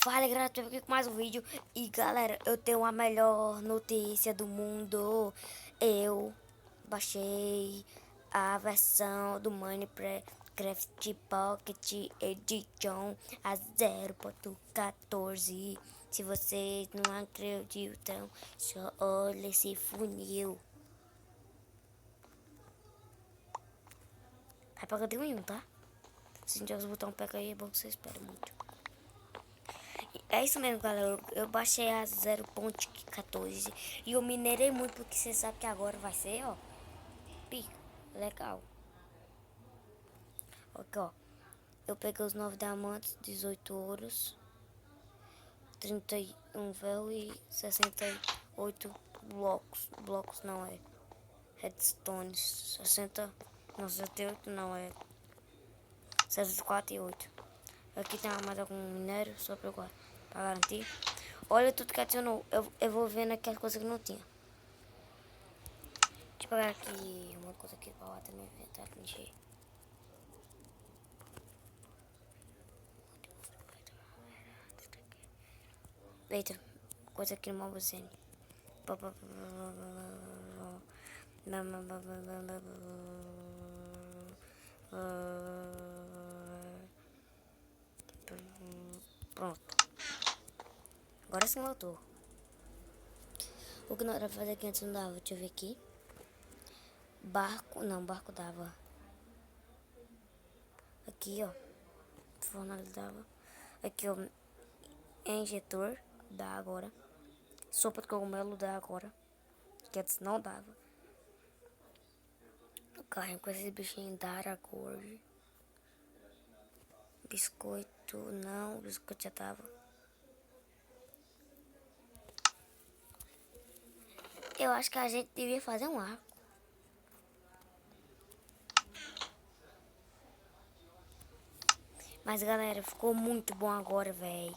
Fala galera, tô aqui com mais um vídeo. E galera, eu tenho a melhor notícia do mundo. Eu baixei a versão do Minecraft Pocket Edition a 0.14. Se vocês não acreditam, só olha esse funil. Vai pra canto nenhum, tá? Se não tiver os botões pega aí, é bom que vocês esperem muito. É isso mesmo, galera. Eu baixei a 0.14 e eu minerei muito porque você sabe que agora vai ser, ó, pica, legal. Aqui, ó. Eu peguei os 9 diamantes, 18 ouros, 31 véu e 68 blocos. Blocos não é redstones. 60, não, 68 não é 64 e 8. Aqui tem mais algum minério, só pra garantir. Olha tudo que adicionou. Eu vou vendo aqui as coisas que não tinha. Deixa eu pegar aqui uma coisa aqui pra lá também, inventário encher. Eita, coisa aqui no Mobuzene. Pronto. Agora sim voltou. O que não era fazer aqui antes não dava. Deixa eu ver aqui. Barco. Não, barco dava. Aqui, ó. Fornalha dava. Aqui, ó. Injetor. Dá agora. Sopa de cogumelo dá agora. Que antes não dava. Carne com esses bichinhos da agora. Biscoito. Não, biscoito já tava. Eu acho que a gente devia fazer um arco. Mas galera, ficou muito bom agora, velho.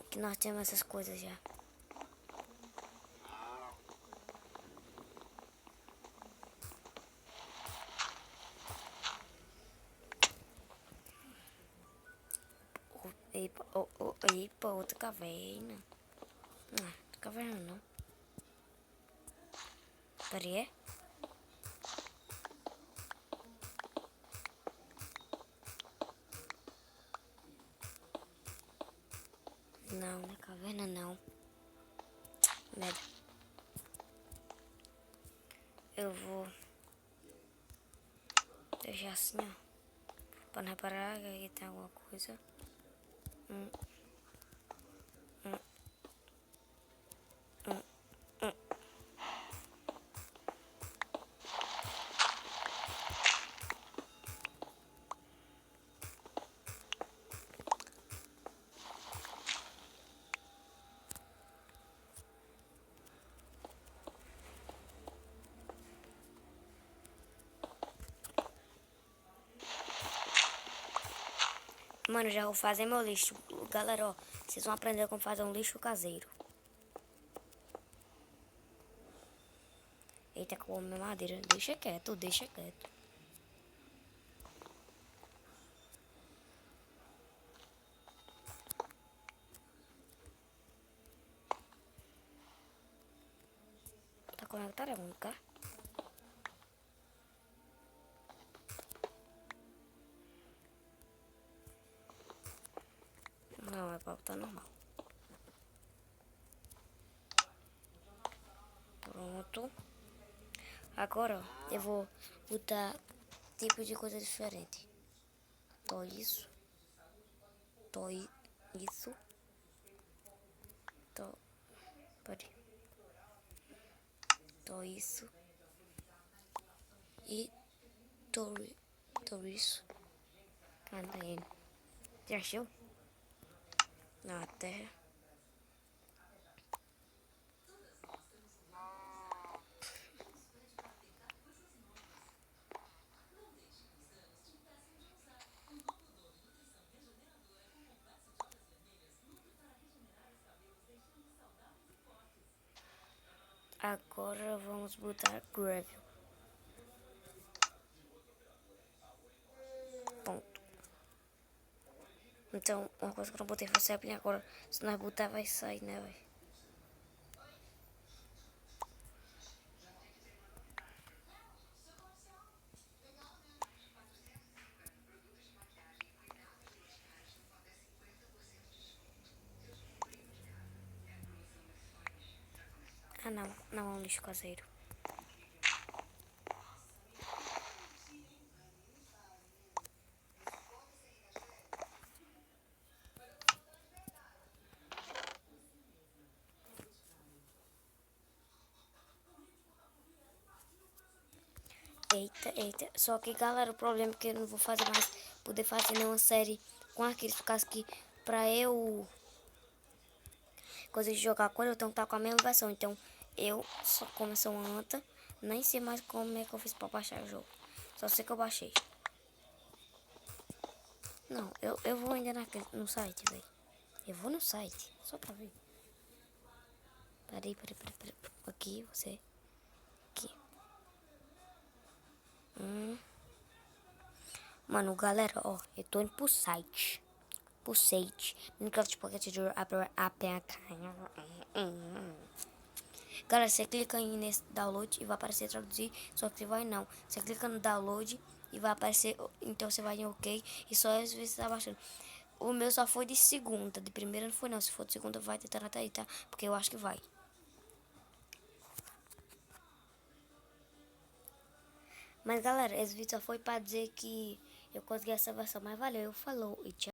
Que nós temos essas coisas já. Epa, outra caverna. Não, outra caverna não. Peraí, é? Não, não é caverna não. Merda. Eu vou deixar assim, ó. Pra não reparar que aqui tem alguma coisa. Hum. Mano, já vou fazer meu lixo. Galera, ó, vocês vão aprender como fazer um lixo caseiro. Eita, com a minha madeira. Deixa quieto, deixa quieto. Tá conectado é única. Não, é pra botar normal. Pronto. Agora, ó, eu vou botar tipo de coisa diferente. Tô isso. Tô isso. Tô. Peraí. Tô isso. E tô isso. Cadê ele? Já achou? Na terra. Agora vamos botar gravel. Ponto. Então, uma coisa que eu não botei foi sapling agora. Se nós botar, vai sair, né, velho? Ah, não. Não é um lixo caseiro. Eita, eita. Só que, galera, o problema é que eu não vou fazer mais. Poder fazer nenhuma série com aqueles. Por causa que pra eu coisa de jogar com ele, eu tenho que estar com a mesma versão. Então, eu, só como eu sou uma anta, nem sei mais como é que eu fiz pra baixar o jogo. Só sei que eu baixei. Não, eu vou ainda no site, velho. Eu vou no site, só pra ver. Peraí. Aqui, você. Aqui. Mano, galera, ó, eu tô indo pro site. Pro site. Minecraft Pocket APK. Galera, você clica aí nesse download e vai aparecer traduzir. Só que você vai não. Você clica no download e vai aparecer. Então você vai em OK. E só às vezes tá baixando. O meu só foi de segunda. De primeira não foi não. Se for de segunda vai tentar até aí, tá? Porque eu acho que vai. Mas galera, esse vídeo só foi pra dizer que eu consegui essa versão. Mas valeu, falou e tchau.